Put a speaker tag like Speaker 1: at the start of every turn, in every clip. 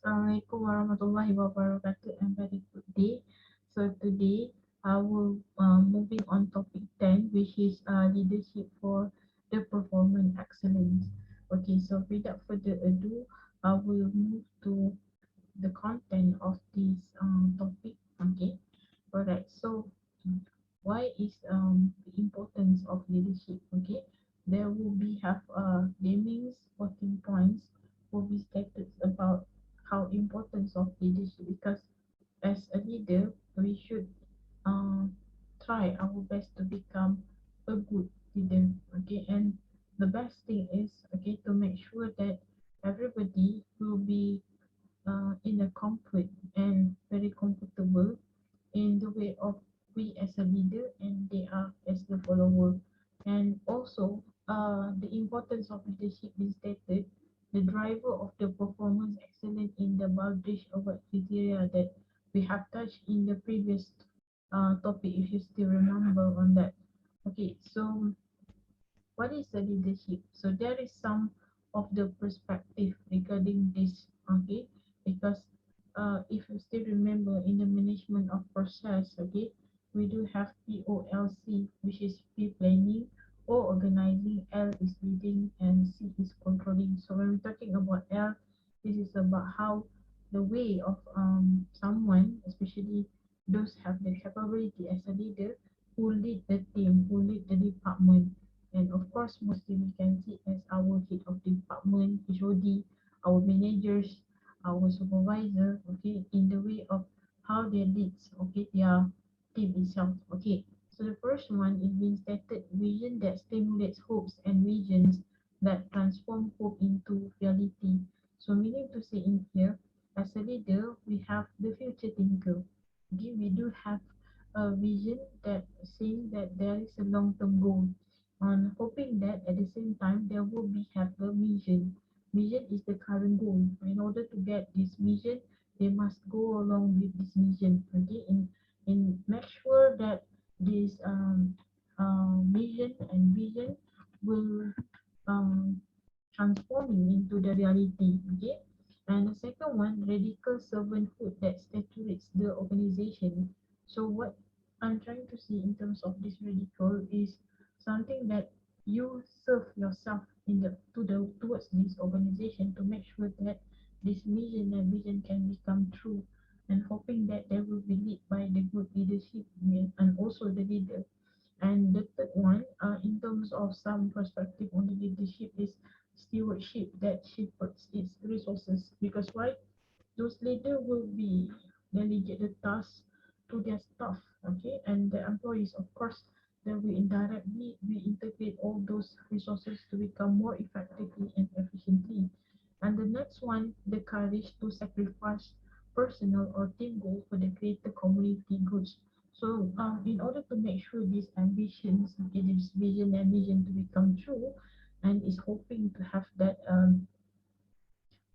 Speaker 1: Assalamualaikum warahmatullahi wabarakatuh and very good day. So today I will moving on topic 10, which is leadership for the performance excellence. Okay, so without further ado, I will move to the content of this topic. Okay, alright. So why is the importance of leadership? Okay, there will be have namings 14 points will be stated about how importance of leadership, because as a leader we should um try our best to become a good leader. Okay, and the best thing is, okay, to make sure that everybody will be in a comfort and very comfortable in the way of we as a leader and they are as the follower. And also the importance of leadership is stated the driver of the performance excellence in the boundary of criteria that we have touched in the previous topic, if you still remember on that. Okay, so what is the leadership? So there is some of the perspective regarding this, okay? Because if you still remember in the management of process, okay, we do have POLC, which is pre-planning or organizing, L is leading, and C is controlling. So when we're talking about L, this is about how the way of someone, especially those have the capability as a leader, who lead the team, who lead the department, and of course mostly we can see as our head of department, HOD, our managers, our supervisor, okay, in the way of how they lead, okay, their team itself. Okay, so the first one is being stated vision that stimulates hopes and visions that transform hope into reality. So meaning to say in here, as a leader we have the future thinker. Okay, we do have a vision that saying that there is a long-term goal, on hoping that at the same time there will be have a mission. Mission is the current goal. In order to get this mission, they must go along with this mission. Okay, in make sure that this mission and vision will um transforming into the reality. Okay, and the second one, radical servanthood that saturates the organization. So what I'm trying to see in terms of this radical is something that you serve yourself in the to the towards this organization to make sure that this mission and vision can become true, and hoping that they will be led by the good leadership and also the leader. And the third one, in terms of some perspective on the leadership, is stewardship that shepherds its resources. Because why? Those leaders will be delegate the task to their staff, okay, and the employees, of course, they will indirectly we integrate all those resources to become more effectively and efficiently. And the next one, the courage to sacrifice personal or team goal for the greater community goods. So, in order to make sure these ambitions, okay, this vision and vision to become true, and is hoping to have that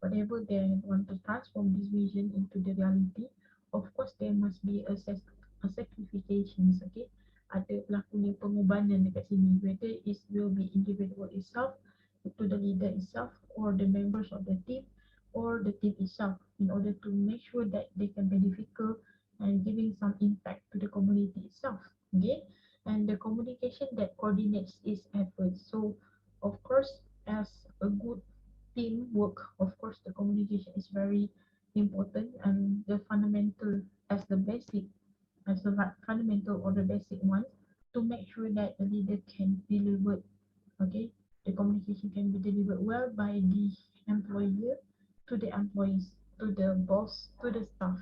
Speaker 1: whatever they want to transform this vision into the reality, of course there must be a sacrifications, okay? Ada berlakunya pengorbanan dekat sini, whether it will be individual itself, to the leader itself, or the members of the team, or the team itself, in order to make sure that they can beneficial and giving some impact to the community itself. Okay, and the communication that coordinates its efforts. So of course, as a good teamwork, of course the communication is very important, and the fundamental as the basic, as the fundamental or the basic one, to make sure that the leader can deliver, okay, the communication can be delivered well by the employer to the employees, to the boss, to the staff.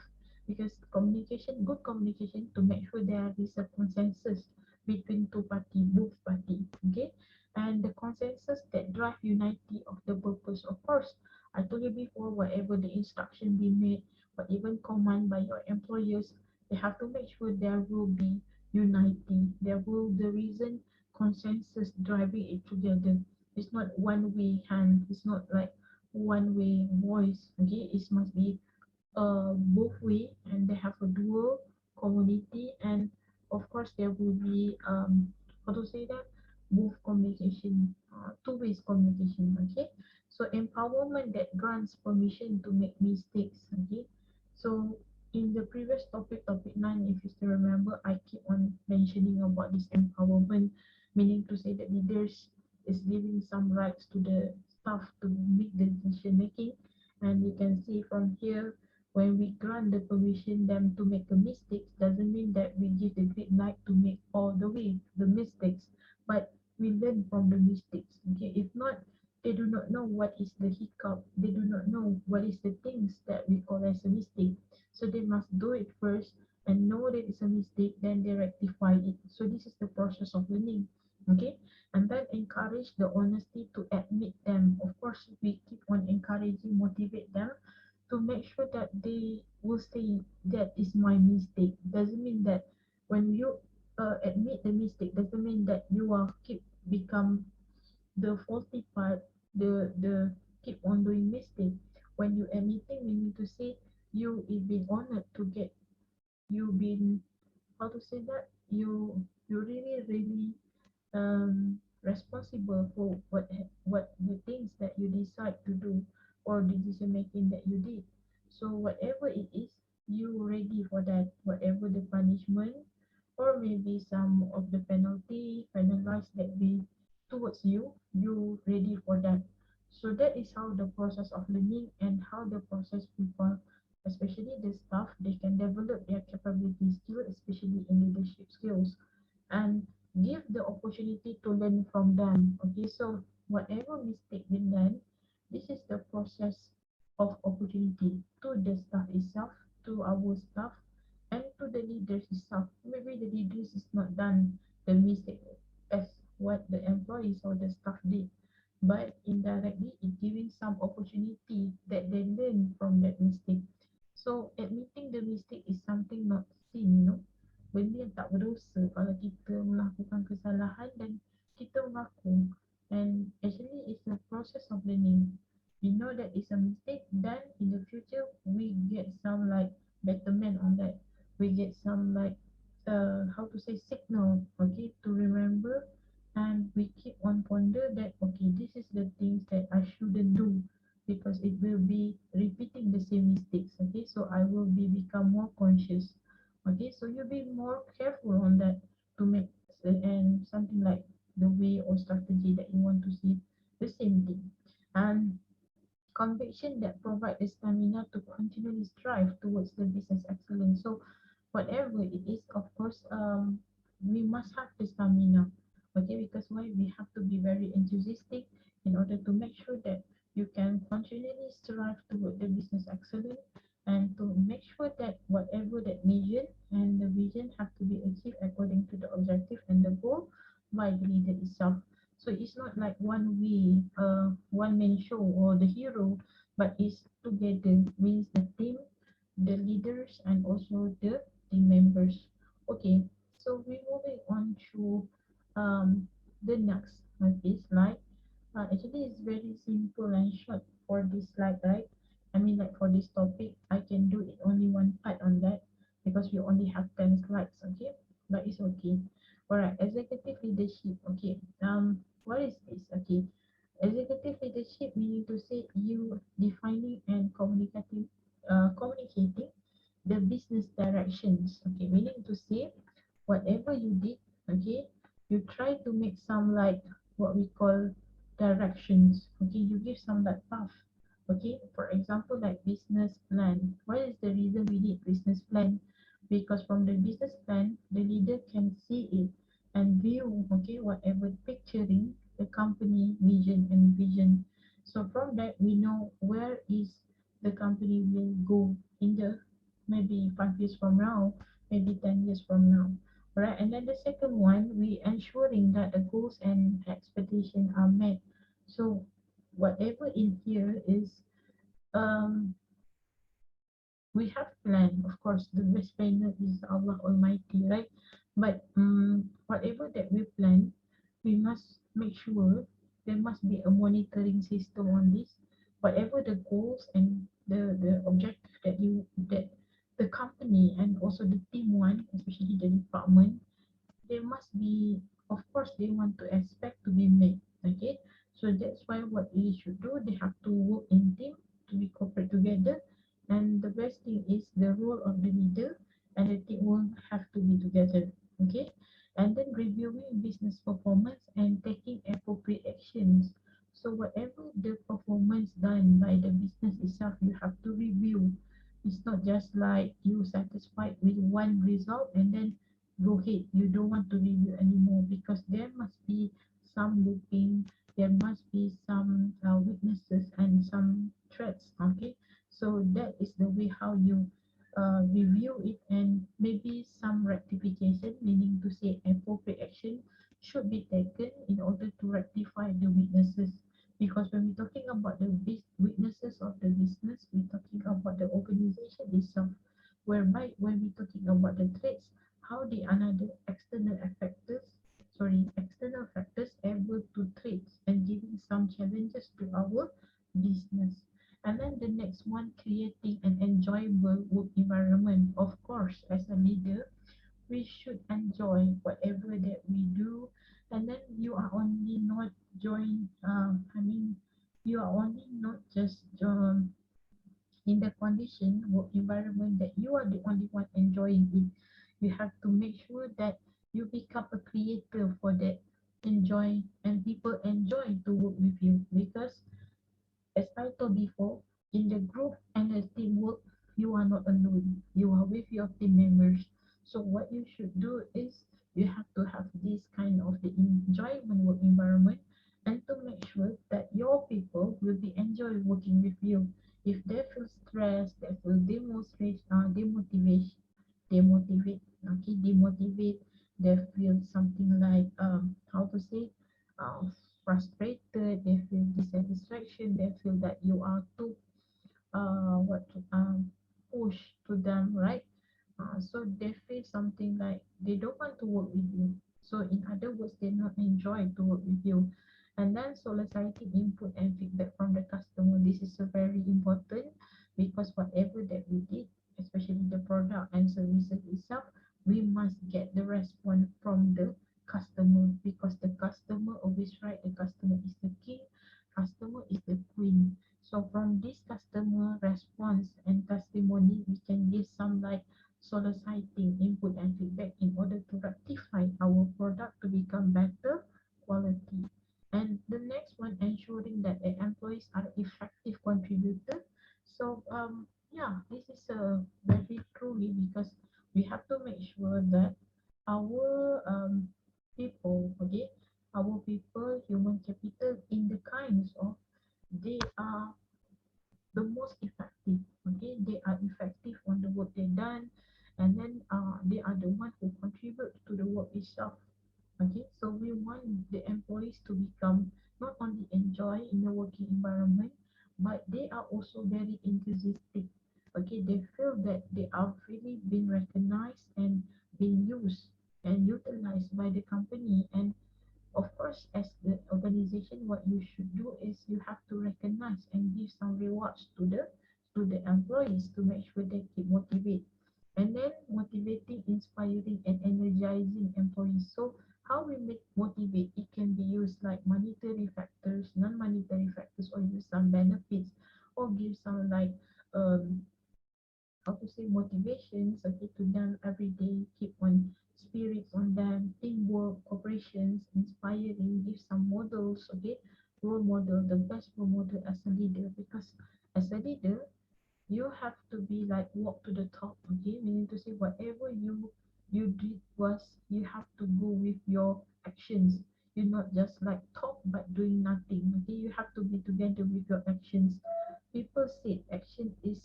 Speaker 1: Because communication, good communication, to make sure there is a consensus between two party, both party, okay, and the consensus that drive unity of the purpose. Of course, I told you before, whatever the instruction be made, or even command by your employers, they have to make sure there will be unity. There will the reason consensus driving it together. It's not one way hand. It's not like one way voice. Okay, it must be both way, and they have a dual community, and of course there will be how to say that, both communication. two-way communication. Okay, so empowerment that grants permission to make mistakes. Okay, so in the previous topic, topic 9, if you still remember, I keep on mentioning about this empowerment, meaning to say that leaders is giving some rights to the staff to make the decision making. And you can see from here, when we grant the permission them to make a mistake, doesn't mean that we give the green light to make all the way the mistakes, but we learn from the mistakes. Okay, if not, they do not know what is the hiccup, they do not know what is the things that we call as a mistake. So they must do it first and know that it's a mistake, then they rectify it. So this is the process of learning. Okay, and then encourage the honesty to admit them. Of course, we keep on encouraging, motivate them to make sure that they will say that is my mistake. Doesn't mean that when you admit the mistake, doesn't mean that you are keep become the faulty part, the keep on doing mistake. When you admitting, we need to say you is been honored to get, you been, how to say that, you really responsible for what the things that you decide to do or the decision making that you did. So whatever it is, you ready for that. Whatever the punishment or maybe some of the penalize that be towards you, you ready for that. So that is how the process of learning and how the process people, especially the staff, they can develop their capability skill, especially in leadership skills, and give the opportunity to learn from them. Okay, so whatever mistake we learn, this is the process of opportunity to the staff itself, to our staff, and to the leaders itself. Maybe the leaders is not done the mistake as what the employees or the staff did, but indirectly it giving some opportunity that they learn from that mistake. So admitting the mistake is something not sin. Benda yang tak berdosa kalau kita melakukan kesalahan dan kita mengaku. And actually it's a process of learning. We know that it's a mistake, then in the future we get some like betterment on that. We get some like how to say signal, okay, to remember, and we keep on ponder that okay, this is the things that I shouldn't do because it will be repeating the same mistakes. Okay, so I will be become more conscious. Okay, so you'll be more careful on that to make and something like the way or strategy that you want to see the same thing. And conviction that provide the stamina to continually strive towards the business excellence. So whatever it is, of course, we must have the stamina. Okay, because why we have to be very enthusiastic in order to make sure that you can continually strive toward the business excellence and to make sure that whatever that mission and the vision have to be achieved according to the objective and the goal by the leader itself. So it's not like one way, one man show or the hero, but it's together, means the team, the leaders, and also the team members. Okay, so we're moving on to the next this slide. Actually, it's very simple and short for this slide, right? I mean, like for this topic, I can do it only one part on that because we only have 10 slides, okay? But it's okay. All right, executive leadership. Okay. What is this? Okay. Executive leadership meaning to say you defining and communicating the business directions. Okay, meaning to say whatever you did, okay, you try to make some like what we call directions. Okay, you give some like path. Okay, for example, like business plan. What is the reason we need business plan? Because from the business plan, the leader can see it and view, okay, whatever picturing the company mission and vision. So from that, we know where is the company will go in the maybe 5 years from now, maybe 10 years from now. Right, and then the second one, we ensuring that the goals and expectations are met. So whatever in here is um we have planned, of course, the best planner is Allah Almighty, right? But whatever that we plan, we must make sure there must be a monitoring system on this. Whatever the goals and the objective that you that the company and also the team want, especially the department, there must be, of course, they want to expect to be made. Okay, so that's why what we should do, they have to work in team to be cooperate together. And the best thing is the role of the leader and the team will have to be together. Okay, and then reviewing business performance and taking appropriate actions. So whatever the performance done by the business itself, you have to review. It's not just like you satisfied with one result and then go ahead, you don't want to review anymore, because there must be some looping, there must be some weaknesses and some threats. Okay, so that is the way how you review it, and maybe some rectification, meaning to say appropriate action should be taken in order to rectify the weaknesses. Because when we're talking about the weaknesses of the business, we're talking about the organization itself, whereby when we're talking about the threats, how the another external factors able to traits and giving some challenges to our business. And then the next one, creating an enjoyable work environment. Of course, as a leader, we should enjoy whatever that we do. And then you are only not join you are only not just in the condition work environment that you are the only one enjoying it. You have to make sure that you become a creator for that enjoy, and people enjoy to work with you. Because as I told before, in the group and the teamwork, you are not alone. You are with your team members. So what you should do is you have to have this kind of the enjoyment work environment, and to make sure that your people will be enjoy working with you. If they feel stressed, they feel demotivate, they feel something like how to say uh, frustrated, they feel dissatisfaction, they feel that you are too what to push to them, right? So they feel something like they don't want to work with you. So in other words, they not enjoy to work with you. And then soliciting input and feedback from the customer. This is a very important, because whatever that we did, especially the product and services itself, we must get the response from the customer, because the customer always right. The customer is the king, customer is the queen. So from this customer response and testimony, we can give some like soliciting input and feedback in order to rectify our product to become better quality. And the next one, ensuring that the employees are effective contributor. So yeah, this is a very truly, because we have to make sure that our people, okay, our people, human capital in the kinds of, they are the most effective. Okay, they are effective on the work they done, and then they are the one who contribute to the work itself. Okay, so we want the employees to become not only enjoy in the working environment, but they are also very enthusiastic. Okay, they feel that they are really being recognized and being used and utilized by the company. And of course, as the organization, what you should do is you have to recognize and give some rewards to the employees to make sure they keep motivated. And then motivating, inspiring, and energizing employees. So how we make motivate, it can be used like monetary factors, non-monetary factors, or use some benefits, or give some like um how to say motivations, okay, to them every day, keep on spirits on them, teamwork, operations, inspiring, give some models, okay, role model, the best role model as a leader. Because as a leader, you have to be like walk to the top, okay, meaning to say whatever you did was, you have to go with your actions. You're not just like talk but doing nothing, okay, you have to be together with your actions. People say action is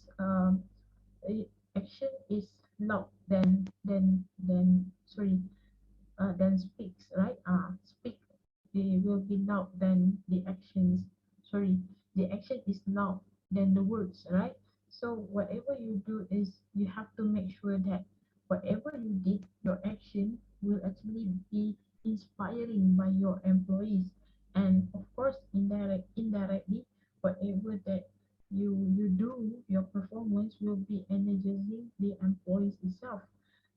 Speaker 1: loud than speaks, right? Speak, they will be loud than the actions. Sorry, the action is loud than the words, right? So whatever you do is you have to make sure that whatever you did, your action will actually be inspiring by your employees. And of course, indirectly, whatever that you do, your performance will be energizing the employees itself.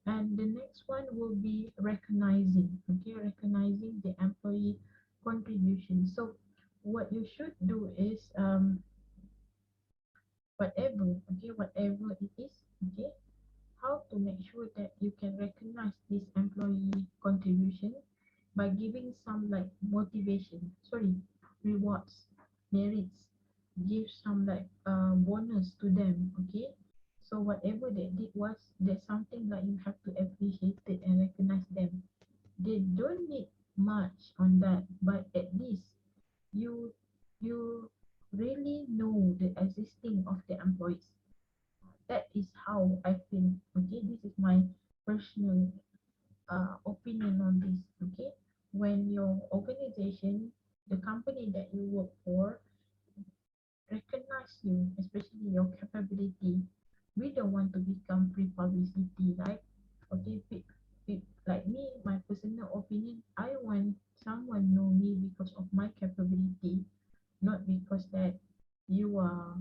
Speaker 1: And the next one will be recognizing, okay, recognizing the employee contribution. So is whatever it is, okay, how to make sure that you can recognize this employee contribution by giving some like motivation, sorry, rewards, merits, give some like bonus to them, okay. So whatever they did was there's something like you have to appreciate it and recognize them. They don't need much on that, but at least you you really know the existing of the employees. That is how I feel. Okay, this is my personal opinion on this. Okay, when your organization, the company that you work for, recognize you, especially your capability, we don't want to become free publicity, right? Okay, like me, my personal opinion, I want someone know me because of my capability, not because that you are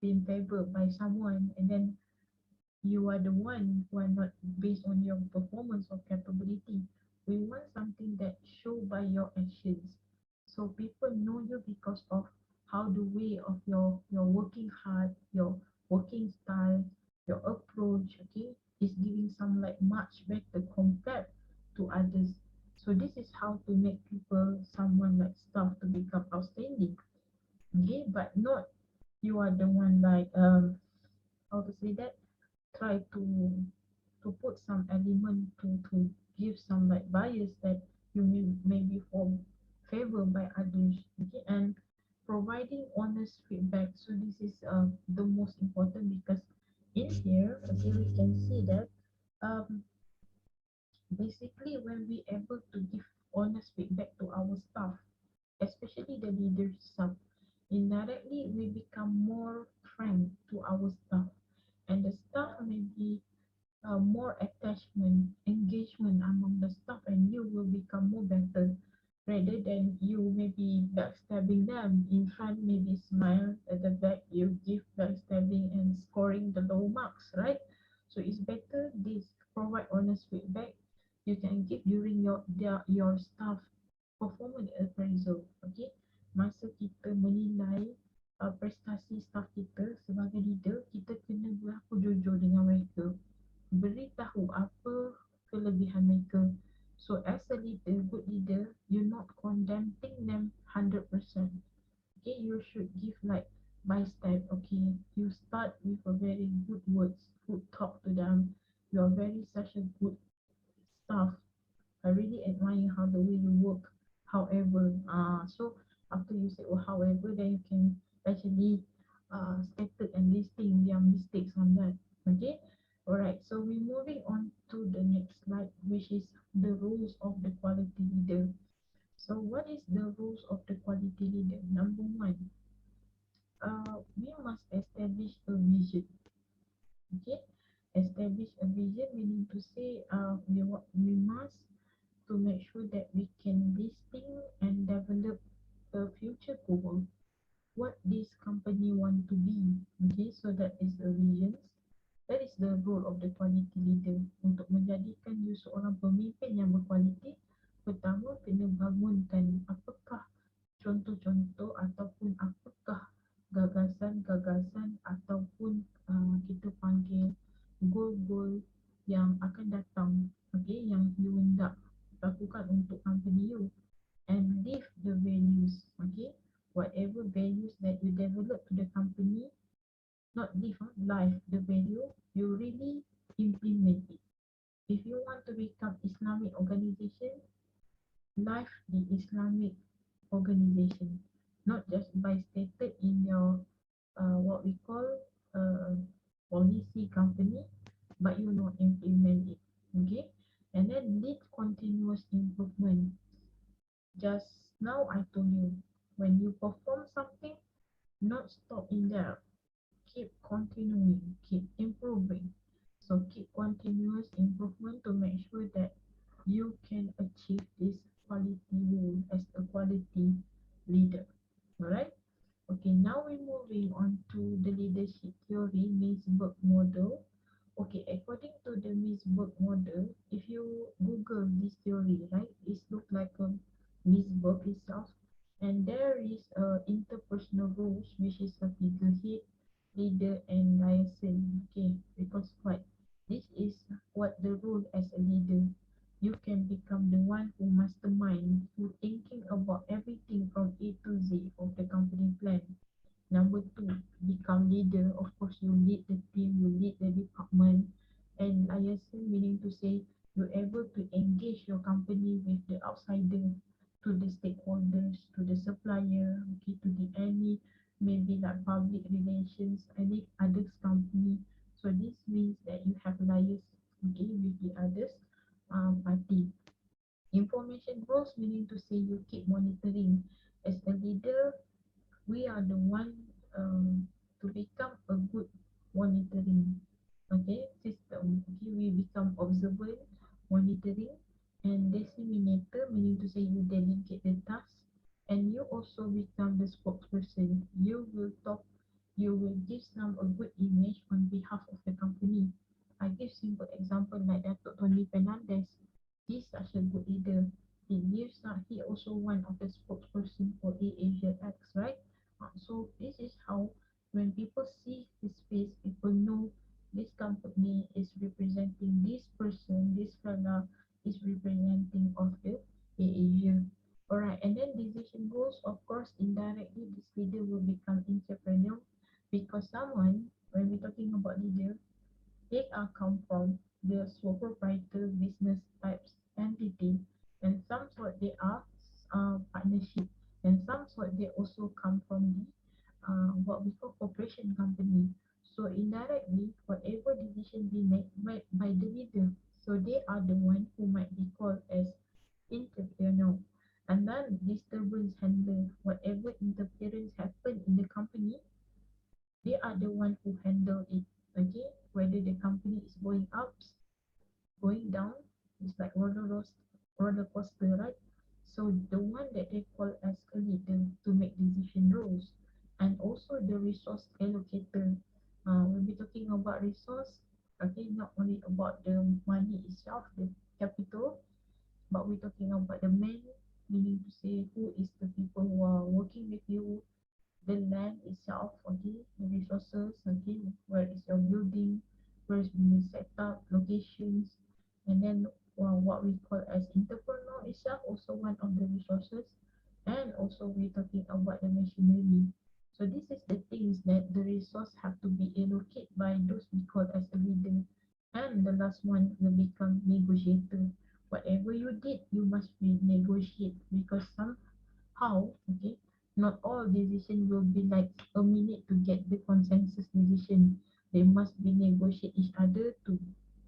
Speaker 1: being favored by someone and then you are the one who are not based on your performance or capability. We want something that show by your actions. So people know you because of how the way of your working hard, your working style, your approach, okay, is giving some like much better compared to others. So this is how to make people someone like staff to become outstanding. Okay, but not you are the one like how to say that, try to put some element to give some like bias that you may be for favor by others, okay, and providing honest feedback. So this is the most important because in here, okay, we can see that um basically when we able to give honest feedback to our staff, especially the leaders staff, indirectly we become more frank to our staff, and the staff may be more attachment, engagement among the staff, and you will become more better rather than you maybe backstabbing them in front, maybe smile at the back, you give backstabbing and scoring the low marks, right? So it's better this provide honest feedback you can give during your staff performance appraisal, okay? Masa kita menilai prestasi staff kita sebagai leader, kita kena berlaku jujur dengan mereka, beritahu apa kelebihan mereka. So as a leader, good leader, you're not condemning them 100%. Okay, you should give like by step. Okay, you start with a very good words, good talk to them. You are very such a good staff. I really admire how the way you work. However, so after you say, oh, however, then you can actually stated and listing their mistakes on that. Okay, alright. So we're moving on to the next slide, which is the rules of the quality leader. So what is the rules of the quality leader? Number one, we must establish a vision. Okay, establish a vision meaning to say, we must to make sure that we can listing and develop a future goal, what this company want to be. Okay, so that is the visions. That is the role of the quality leader. Untuk menjadikan you seorang pemimpin yang berkualiti, pertama kena bangunkan apakah contoh-contoh ataupun apakah gagasan-gagasan ataupun kita panggil goal-goal yang akan datang, okay, yang you hendak lakukan untuk company you, and live the values, okay, whatever values that you develop to the company, not live, life the value, you really implement it. If you want to become Islamic organization, life the Islamic organization, not just by stated in your what we call uh, policy company, but you know implement it, okay, and then lead continuous improvement. Just now I told you, when you perform something, not stop in there, keep continuing, keep improving. So keep continuous improvement to make sure that you can achieve this quality role as a quality leader. Alright? Okay, now we're moving on to the leadership theory, MINTZBERG model. Okay, according to the MINTZBERG model, if you Google this theory, right, it looks like a MINTZBERG itself. And there is interpersonal roles, which is a figurehead, leader, and liaison. Okay, because what this is what the role as a leader. You can become the one who mastermind, who thinking about everything from A to Z of the company plan. Number two, become leader. Of course, you lead the team, you lead the department, and liaison meaning to say you're able to engage your company with the outsider, to the stakeholders, to the supplier, okay, to the any maybe like public relations, any others company. So this means that you have liaise, okay, with the others party. Information goals meaning to say you keep monitoring. As a leader, we are the one to become a good monitoring, okay, system. Okay, we become observant, monitoring, and disseminator, meaning to say you delegate the task, and you also become the spokesperson. You will talk, you will give some a good image on behalf of the company. I give simple example like Dato' Tony Fernandez. He's such a good leader. He also one of the spokesperson for Asia X, right? So this is how when people see his face, people know this company is representing this person, this fella is representing of the Asia. Alright, and then decision goals, of course, indirectly this leader will become entrepreneur because someone, when we're talking about leader, they are come from the sole proprietor business types entity, and some sort they are partnership, and some sort they also come from the what we call corporation company. So indirectly, whatever decision be made by the leader, so they are the one who might be called as entrepreneur. And then disturbance handler, whatever interference happen in the company, they are the one who handle it. Okay, whether the company is going up, going down, it's like roller coaster, right? So the one that they call as a leader to make decision rules, and also the resource allocator. When we're talking about resource, okay, not only about the money itself, the capital, but we're talking about the man, meaning to say who is the people who are working with you, the land itself, okay, the resources, okay, where is your building, where is being set up, locations, and then what we call as entrepreneur itself, also one of the resources, and also we're talking about the machinery. So this is the things that the resource have to be allocated by those we call as a leader. And the last one will become negotiator. Whatever you did, you must be negotiate because somehow, okay, not all decision will be like a minute to get the consensus decision. They must be negotiate each other to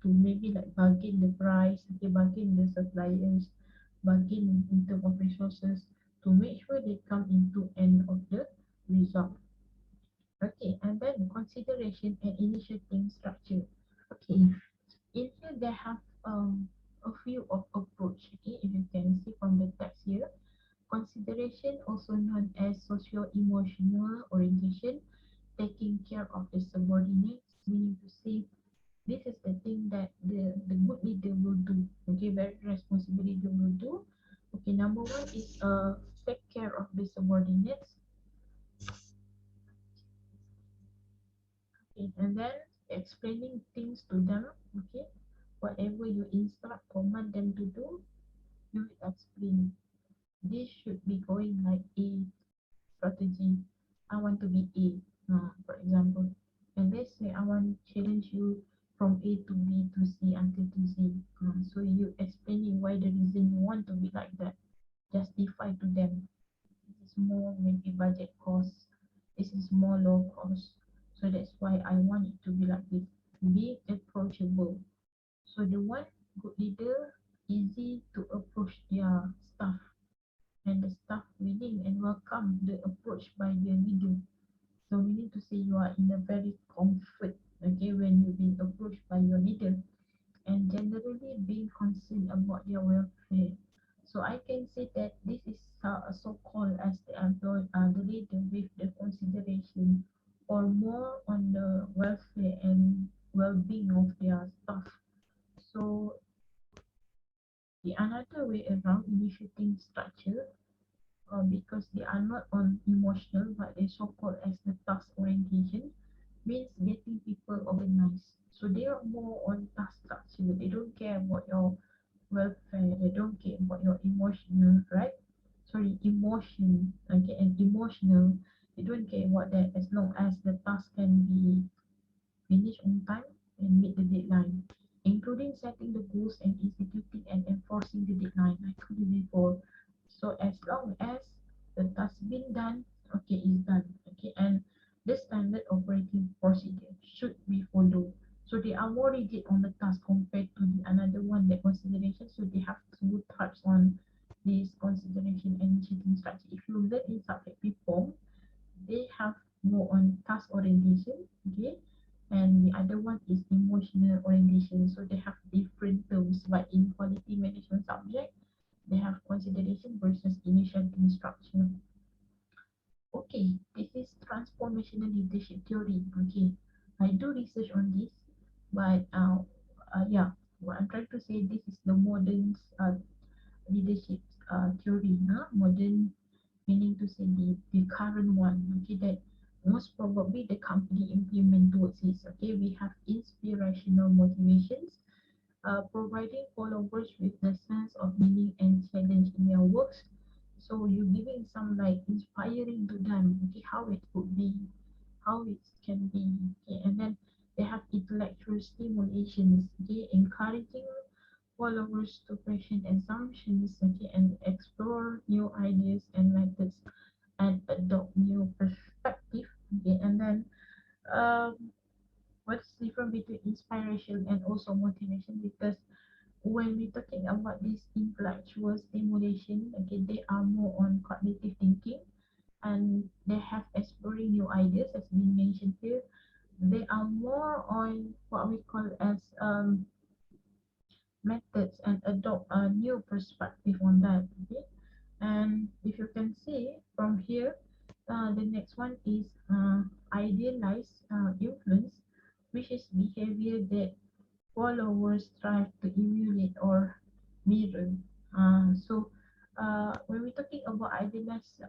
Speaker 1: maybe like bargain the price, okay, bargain the suppliers, bargain in terms of resources to make sure they come into end of the result. Okay, and then consideration and initiating structure. Okay, in here they have a few of approach. Okay, if you can see from the text here, consideration, also known as socio-emotional orientation, taking care of the subordinates, meaning to say this is the thing that the good leader will do. Okay, very responsible leader will do. Okay, number one is take care of the subordinates. Okay, and then explaining things to them. Okay, whatever you instruct, command them to do, you will explain. This should be going like A strategy. I want to be A, for example. And let's say I want to challenge you from A to B to C until to Z. So you explaining why the reason you want to be like that. Justify to them. This is more maybe budget cost. This is more low cost. So that's why I want it to be like this. Be approachable. So the one good leader easy to approach their staff, and the staff willing and welcome the approach by the leader. So meaning to say you are in a very comfort, okay, when you've been approached by your leader, and generally being concerned about their welfare. So I can say that this is so called as the leader with the consideration or more on the welfare and well-being of their staff. So the another way around initiating structure, because they are not on emotional but they so-called as the task orientation means getting people organized. So they are more on task structure. They don't care about your welfare. They don't care about your emotional, right? Sorry, emotion. Okay, and emotional. They don't care about that as long as the task can be finish on time and meet the deadline, including setting the goals and instituting and enforcing the deadline. I told you before. So as long as the task been done, okay, is done. Okay, and the standard operating procedure should be followed. So they are more rigid on the task compared to the another one, the consideration. So they have to touch on this consideration and initiating structure. If you learn in subject before, they have more on task orientation, okay, and the other one is emotional orientation. So they have different terms, but in quality management subject, they have consideration versus initiating structure. Okay, this is transformational leadership theory. Okay, I do research on this, but yeah, what I'm trying to say, this is the modern leadership theory, modern meaning to say the current one, okay, that most probably the company implement towards this. Okay, we have inspirational motivations, providing followers with the sense of meaning and challenge in their works. So you giving some like inspiring to them, okay, how it could be, how it can be, okay, and then they have intellectual stimulations, okay, encouraging followers to question assumptions, okay, and explore new ideas and methods and adopt new perspective, okay, and then um what's different between inspiration and also motivation, because when we're talking about this intellectual stimulation, okay, they are more on cognitive thinking and they have exploring new ideas as been mentioned here. They are more on what we call as methods and adopt a new perspective on that, okay. And if you can see from here, the next one is idealized influence, which is behavior that followers strive to emulate or mirror. When we're talking about idealized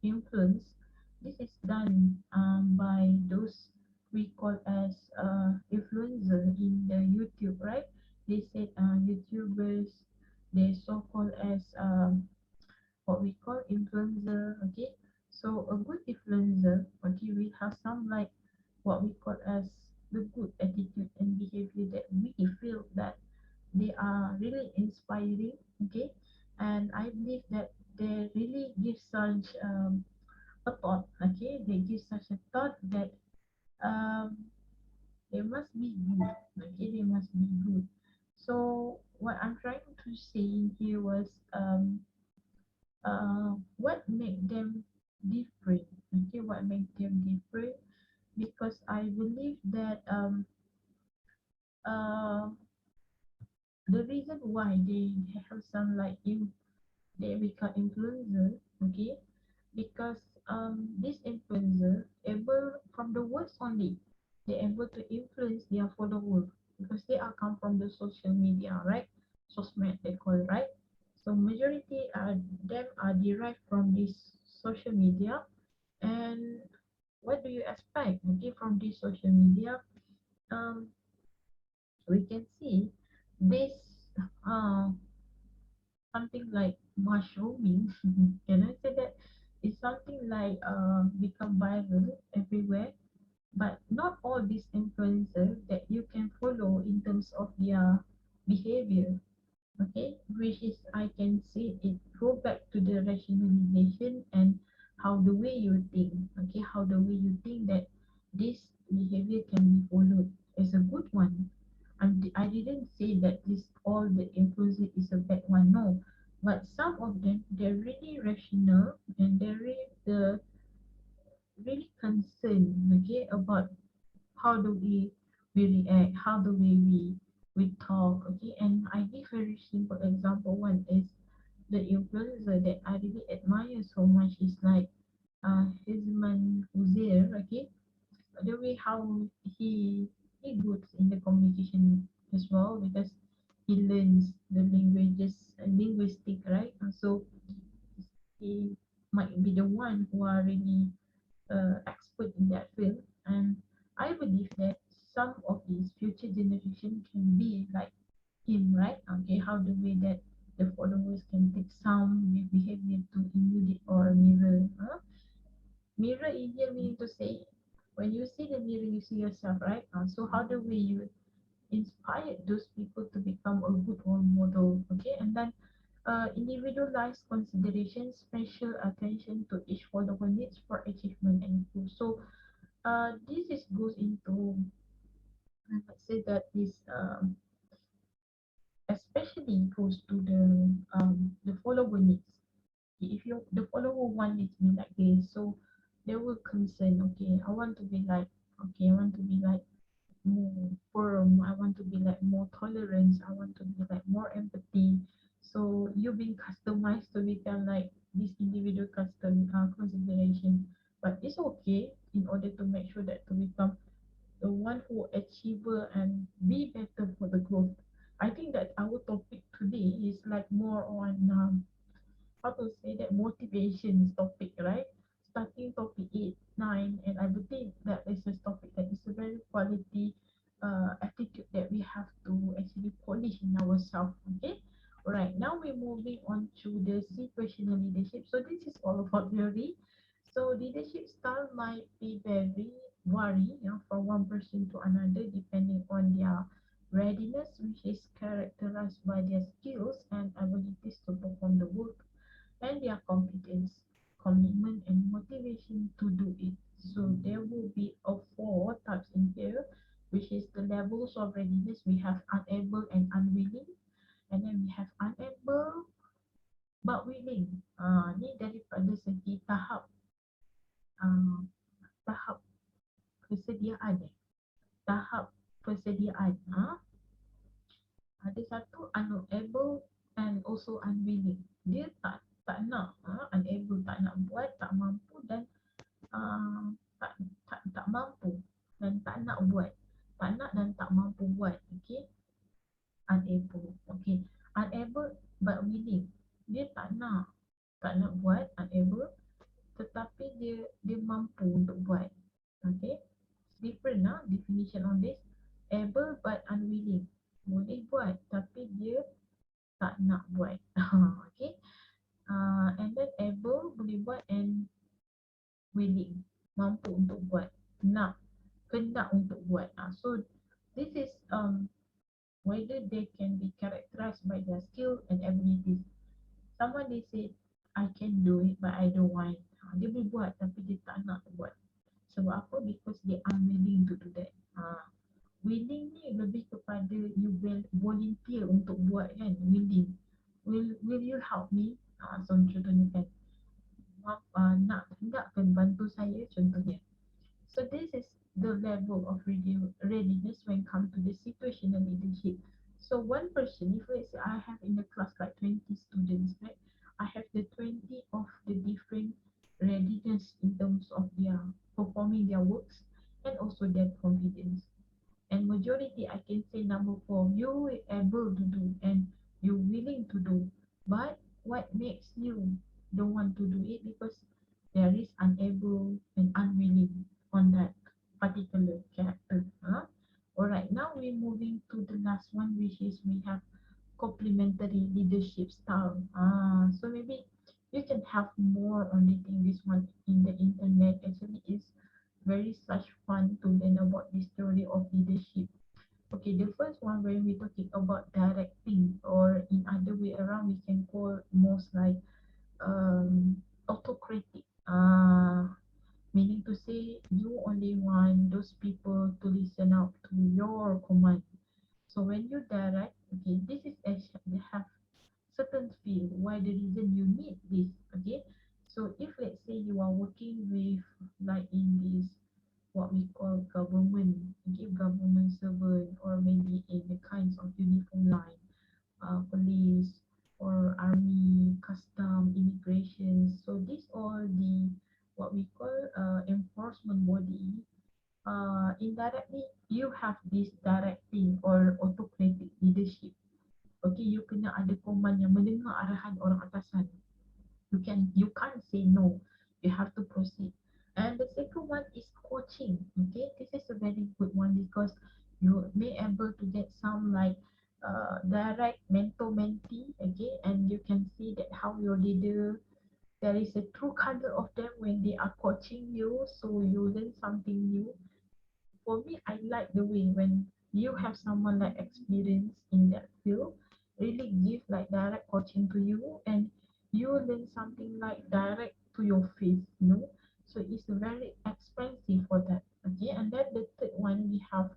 Speaker 1: influence, this is done by those we call as influencer in the YouTube, right? They said YouTubers, they so called as what we call influencer, okay. So a good influencer, okay, we have some like what we call as the good attitude and behavior that we feel that they are really inspiring, okay. And I believe that they really give such a thought, okay, they give such a thought that um they must be good, okay, they must be good. So what I'm trying to say here was what make them different, okay, what make them different, because I believe that uh the reason why they have some like they become influencer, okay, because this influencer able from the words only, they able to influence their follower because they are come from the social media, right? Sosmed they call, right? So majority are them are derived from this social media. And what do you expect, okay, from this social media? um we can see this uh something like mushrooming. Can I say that? It's something like become viral everywhere, but not all these influencers that you can follow in terms of their behavior, okay, which is I can say it go back to the rationalization and how the way you think, okay, how the way you think that this behavior can be followed is a good one. I didn't say that this all the influencer is a bad one, no, but some of them they're really rational and they're really concerned, okay, about how do we react, how do we talk, okay. And I give a very simple example. One is the influencer that I really admire so much is like Hizman Uzair, okay. The way how he good in the communication as well, because he learns the languages linguistic, right? And so he might expert in that field, and I believe that some of these future generation can be like him, right? Okay, how the way that the followers can take some behavior to emulate or mirror. Mirror easier meaning to say when you see the mirror, you see yourself, right? So how the way you inspire those people to become a good role model, okay? And then individualized consideration, special attention to each follower needs for achievement and growth. So this is goes into let's say that this especially goes to the follower needs. If you the follower want it to be like this, so they will concern. Okay, I want to be like. Okay, I want to be like more firm. I want to be like more tolerance. I want to be like more empathy. So you being customized to become like this individual custom consideration. But it's okay in order to make sure that to become the one who achiever and be better for the growth. I think that our topic today is like more on how to say that motivation topic, right? Starting topic 8, 9, and I believe that is a topic that is a very quality attitude that we have to actually polish in ourselves. Okay. Alright, now we're moving on to the situational leadership. So this is all about theory. So leadership style might be very vary, from one person to another depending on their readiness, which is characterized by their skills and abilities to perform the work and their competence, commitment, and motivation to do it. So there will be a four types in here, which is the levels of readiness. We have unable and unwilling, and then we have unable but willing. Ni daripada segi tahap uh, tahap kesediaan tahap persediaan. Ada satu unable and also unwilling. Dia tak nak, unable tak nak buat, tak mampu dan uh, tak mampu dan tak nak buat. Tak nak dan tak mampu buat. Okay, unable. Okay, unable but willing. Dia tak nak buat, unable, tetapi dia mampu untuk buat. Okay, different definition on this. Able but unwilling. Boleh buat tapi dia tak nak buat. Okay. And then able boleh buat and willing, mampu untuk buat, nak, kendak untuk buat. So this is whether they can be characterized by their skill and abilities. Someone they say I can do it but I don't want. Dia boleh buat tapi dia tak nak buat. Sebab apa? Because they unwilling to do that. Willing ni lebih kepada you will volunteer untuk buat kan, willing. Will you help me? So contohnya kan, nak hendakkan bantu saya contohnya. So this is the level of readiness when come to the situational leadership. So one person, if let's say I have in the class like 20 students, right? I have the 20 of the different readiness in terms of their performing their works and also their confidence. And majority I can say number 4, you able to do and you willing to do, but what makes you don't want to do it? Because there is unable and unwilling on that particular character. Alright, now we're moving to the last one, which is we have complementary leadership style. So maybe you can have more on reading this one in the internet. Actually it's very such fun to learn about this theory of leadership. Okay, the first one when we're talking about directing, or in other way around we can call most like autocratic. Meaning to say you only want those people to listen out to your command. So when you direct, okay, this is they have certain field. Why the reason you need this? Okay, so if let's say you are working with like in this what we call government, okay, government servant, or maybe in the kinds of uniform line, police or army, custom, immigration. So these all the what we call enforcement body. Indirectly you have this directing or autocratic leadership. Okay, you kena ada command yang mendengar arahan orang atasan. You can't say no. You have to proceed. And the second one is coaching. Okay, this is a very good one because you may able to get some like direct mentor mentee. Okay, and you can see that how your leader, there is a true color of them when they are coaching you, so you learn something new. For me, I like the way when you have someone like experience in that field, really give like direct coaching to you, and you learn something like direct to your face, you know. So it's very expensive for that. Okay, and then the third one we have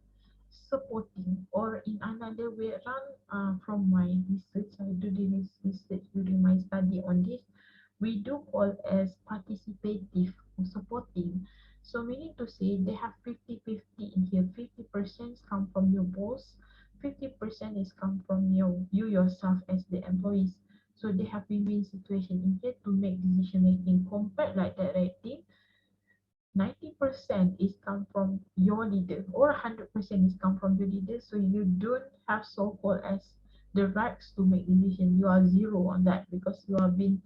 Speaker 1: supporting, or in another way around, from my research, I do this research during my study on this, we do call as participative or supporting. So meaning to say they have 50-50 in here. 50% come from your boss, 50% is come from you yourself as the employees. So they have win-win situation in here to make decision making. Compared like directing, 90% is come from your leader, or 100% is come from the leader. So you don't have so-called as the rights to make decision. You are zero on that because you have been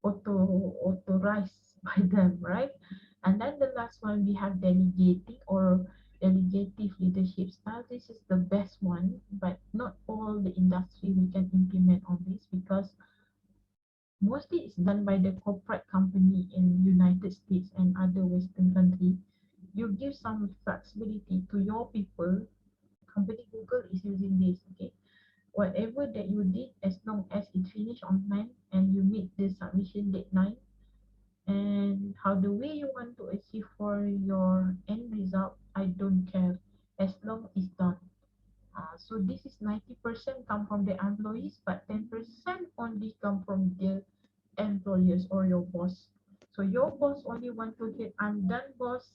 Speaker 1: authorized by them, right? And then the last one we have delegating or delegative leadership style. This is the best one, but not all the industry we can implement on this because mostly it's done by the corporate company in United States and other Western country. You give some flexibility to your people. Company Google is using this, okay? Whatever that you did, as long as it finish on time and you meet the submission deadline, and how the way you want to achieve for your end result, I don't care as long it's done. So this is 90% come from the employees, but 10% only come from the employers or your boss. So your boss only want to get, I'm done boss,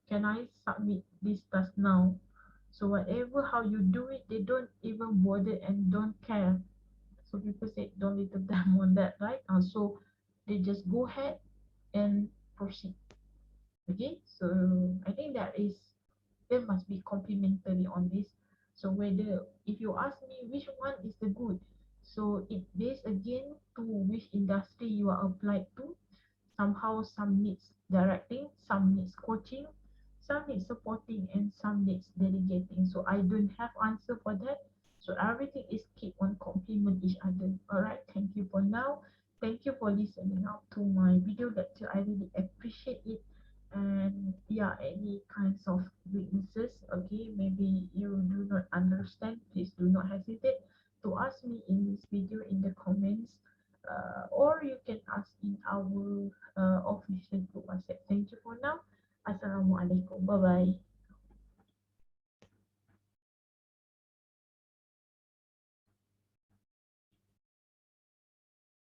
Speaker 1: can I submit this task now? So whatever how you do it, they don't even bother and don't care. So people say don't little them on that, right? So they just go ahead and proceed. Okay, so I think that is, there must be complementary on this. So whether, if you ask me which one is the good, so it based again to which industry you are applied to. Somehow some needs directing, some needs coaching, some needs supporting, and some needs delegating. So I don't have answer for that. So everything is keep on complement each other. Alright, thank you for now. Thank you for listening out to my video lecture. I really appreciate it. And yeah, any kinds of weaknesses, okay, maybe you do not understand, please do not hesitate to ask me in this video in the comments, or you can ask in our official group WhatsApp. Thank you for now. Assalamualaikum. Bye bye.